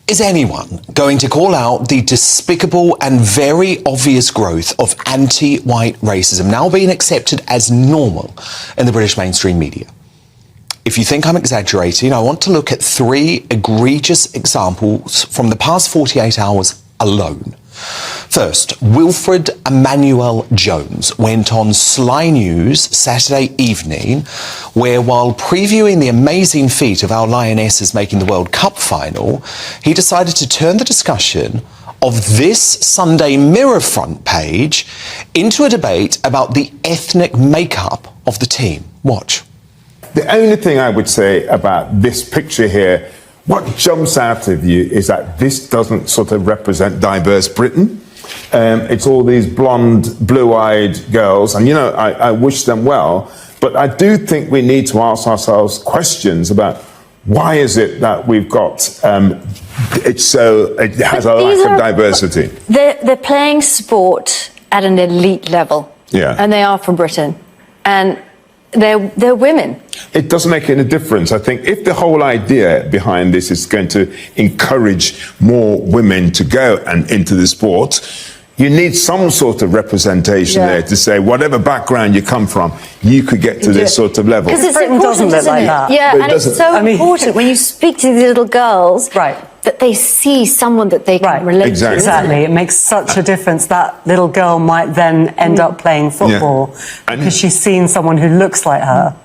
Is anyone going to call out the despicable and very obvious growth of anti-white racism now being accepted as normal in the British mainstream media? If you think I'm exaggerating, I want to look at 3 egregious examples from the past 48 hours alone. First, Wilfred Emmanuel Jones went on Sly News Saturday evening, where while previewing the amazing feat of our Lionesses making the World Cup final, he decided to turn the discussion of this Sunday Mirror front page into a debate about the ethnic makeup of the team. Watch. The only thing I would say about this picture here, what jumps out of you is that this doesn't sort of represent diverse Britain. It's all these blonde, blue-eyed girls, and, you know, I wish them well, but I do think we need to ask ourselves questions about why is it that we've got, it has a lack of diversity. They're playing sport at an elite level, and they are from Britain, and they're women. It doesn't make any difference. I think if the whole idea behind this is going to encourage more women to go and into the sport, you need some sort of representation there to say whatever background you come from, you could get to this sort of level. Because Britain doesn't look like that. Yeah, and it's so important when you speak to these little girls, that they see someone that they can relate to. Exactly. It makes such a difference. That little girl might then end up playing football because she's seen someone who looks like her.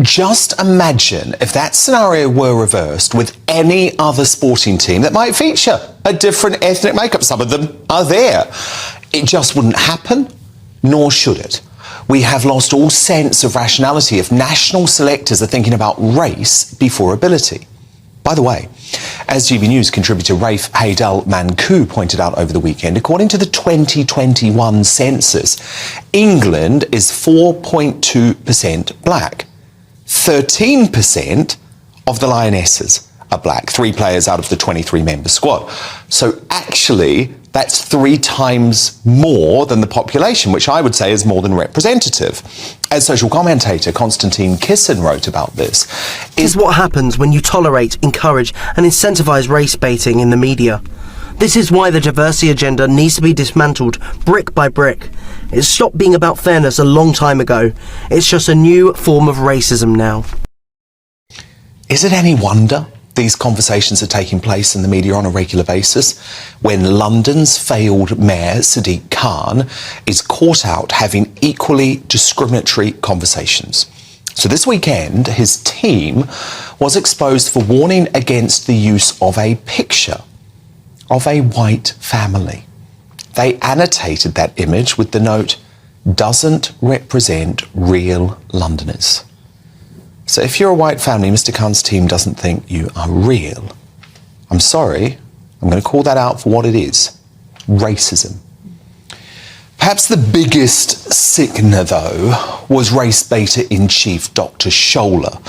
Just imagine if that scenario were reversed with any other sporting team that might feature a different ethnic makeup. Some of them are there. It just wouldn't happen, nor should it. We have lost all sense of rationality if national selectors are thinking about race before ability. By the way, as GB News contributor Rafe Haydel-Manku pointed out over the weekend, according to the 2021 census, England is 4.2% black. 13% of the Lionesses are black, 3 players out of the 23-member squad. So actually, that's 3 times more than the population, which I would say is more than representative. As social commentator Konstantin Kisin wrote about this, is what happens when you tolerate, encourage and incentivize race baiting in the media. This is why the diversity agenda needs to be dismantled brick by brick. It stopped being about fairness a long time ago. It's just a new form of racism now. Is it any wonder these conversations are taking place in the media on a regular basis when London's failed mayor, Sadiq Khan, is caught out having equally discriminatory conversations? So this weekend, his team was exposed for warning against the use of a picture of a white family. They annotated that image with the note, "Doesn't represent real Londoners." So if you're a white family, Mr. Khan's team doesn't think you are real. I'm sorry, I'm going to call that out for what it is: racism. Perhaps the biggest sickener, though, was race baiter-in-chief Dr. Shola,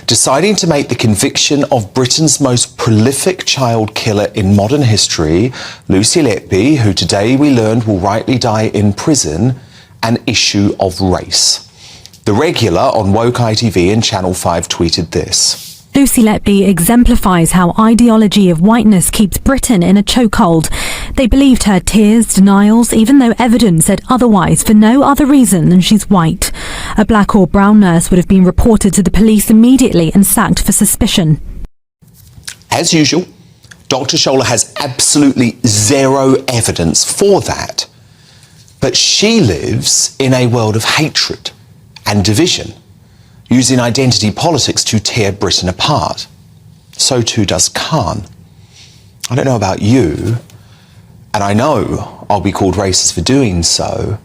deciding to make the conviction of Britain's most prolific child killer in modern history, Lucy Letby, who today we learned will rightly die in prison, an issue of race. The regular on Woke ITV and Channel 5 tweeted this. Lucy Letby exemplifies how ideology of whiteness keeps Britain in a chokehold. They believed her tears, denials, even though evidence said otherwise, for no other reason than she's white. A black or brown nurse would have been reported to the police immediately and sacked for suspicion. As usual, Dr. Shola has absolutely zero evidence for that. But she lives in a world of hatred and division, using identity politics to tear Britain apart. So too does Khan. I don't know about you, and I know I'll be called racist for doing so,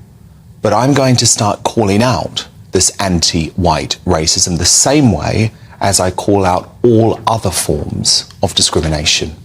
but I'm going to start calling out this anti-white racism the same way as I call out all other forms of discrimination.